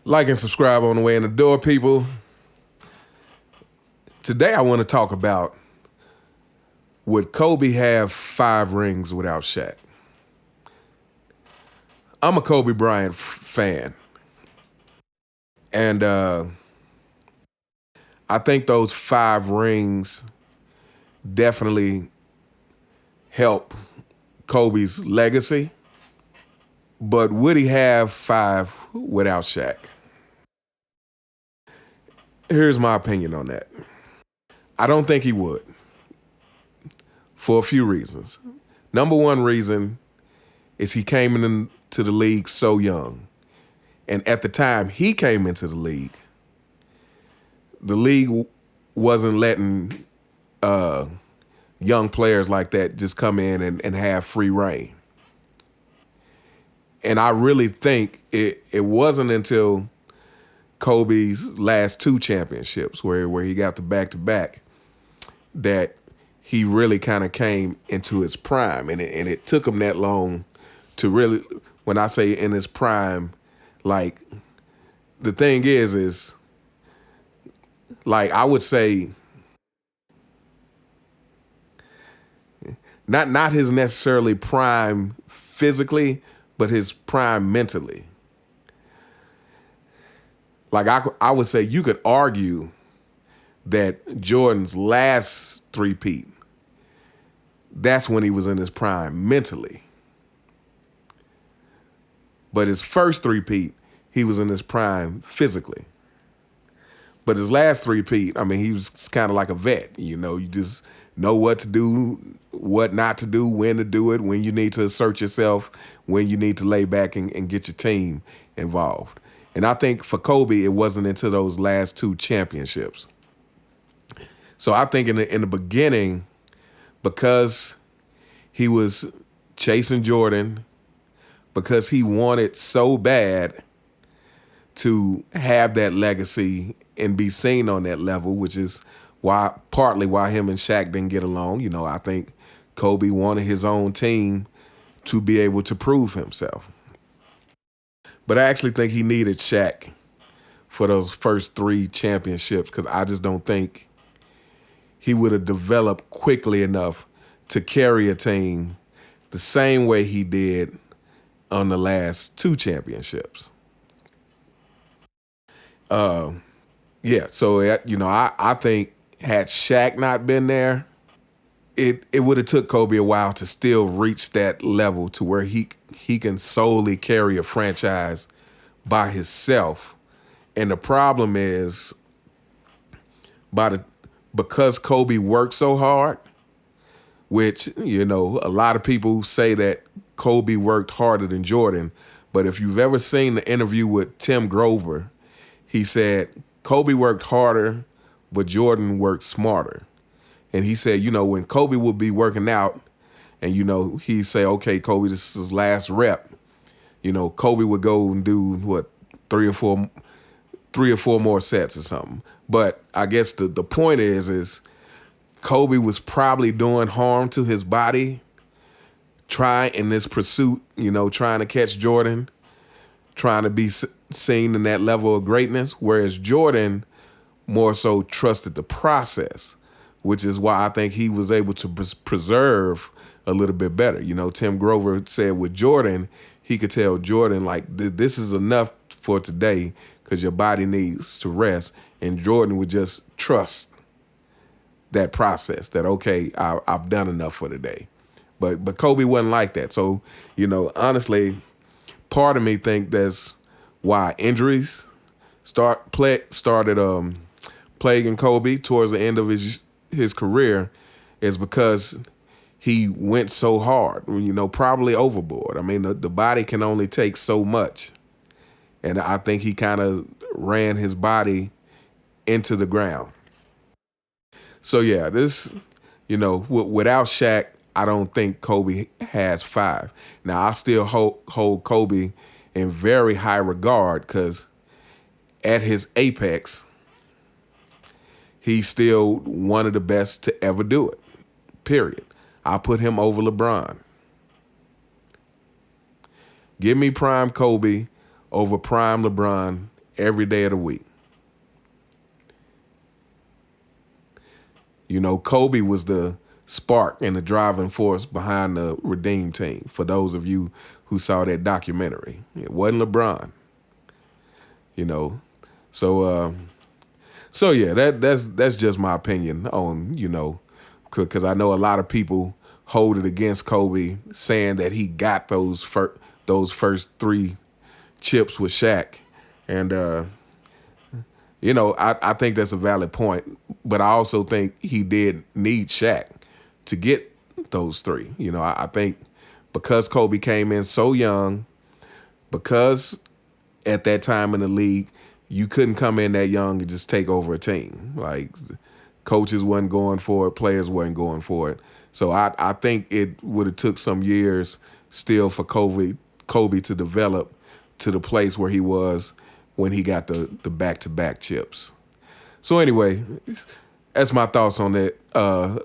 Like and subscribe on the way in the door, people. Today I want to talk about, would Kobe have 5 rings without Shaq? I'm a Kobe Bryant fan. And I think those 5 rings definitely help Kobe's legacy. But would he have 5 without Shaq? Here's my opinion on that. I don't think he would, for a few reasons. Number one reason is he came into the league so young. And at the time he came into the league wasn't letting young players like that just come in and have free reign. And I really think it wasn't until Kobe's last 2 championships where he got the back-to-back that he really kind of came into his prime. And it took him that long to really, when I say in his prime, like, the thing is like, I would say not his necessarily prime physically, but his prime mentally. Like, I would say you could argue that Jordan's last three-peat, that's when he was in his prime mentally. But his first three-peat, he was in his prime physically. But his last three-peat, I mean, he was kind of like a vet. You know, you just know what to do, what not to do, when to do it, when you need to assert yourself, when you need to lay back and get your team involved. And I think for Kobe, it wasn't until those last 2 championships. So I think in the beginning, because he was chasing Jordan, because he wanted so bad to have that legacy and be seen on that level, which is partly why him and Shaq didn't get along. You know, I think Kobe wanted his own team to be able to prove himself. But I actually think he needed Shaq for those first 3 championships, because I just don't think he would have developed quickly enough to carry a team the same way he did on the last 2 championships. Yeah, so I think had Shaq not been there, it would have took Kobe a while to still reach that level to where he can solely carry a franchise by himself. And the problem is, because Kobe worked so hard, which, you know, a lot of people say that Kobe worked harder than Jordan. But if you've ever seen the interview with Tim Grover, he said Kobe worked harder, but Jordan worked smarter. And he said, you know, when Kobe would be working out and, you know, he'd say, okay, Kobe, this is his last rep. You know, Kobe would go and do, 3 or 4 more sets or something. But I guess the point is Kobe was probably doing harm to his body, trying in this pursuit, you know, trying to catch Jordan, trying to be seen in that level of greatness, whereas Jordan more so trusted the process, which is why I think he was able to preserve a little bit better. You know, Tim Grover said with Jordan, he could tell Jordan, like, this is enough for today because your body needs to rest. And Jordan would just trust that process, that, okay, I've done enough for today. But Kobe wasn't like that. So, you know, honestly, part of me think that's why injuries started plaguing Kobe towards the end of his career, is because he went so hard, you know, probably overboard. I mean, the body can only take so much. And I think he kind of ran his body into the ground. So, yeah, this, you know, without Shaq, I don't think Kobe has 5. Now, I still hold Kobe in very high regard because at his apex, he's still one of the best to ever do it, period. I put him over LeBron. Give me prime Kobe over prime LeBron every day of the week. You know, Kobe was the spark and the driving force behind the Redeem Team, for those of you who saw that documentary. It wasn't LeBron. You know. So yeah, that's just my opinion on, you know, because I know a lot of people hold it against Kobe, saying that he got those first 3 chips with Shaq. And you know, I think that's a valid point, but I also think he did need Shaq to get those 3. You know, I think because Kobe came in so young, because at that time in the league, you couldn't come in that young and just take over a team. Like, coaches wasn't going for it, players wasn't going for it. So I think it would have took some years still for Kobe to develop to the place where he was when he got the back-to-back chips. So anyway, that's my thoughts on that.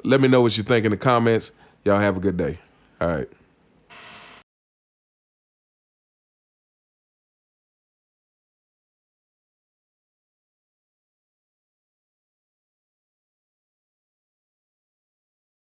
Let me know what you think in the comments. Y'all have a good day. All right.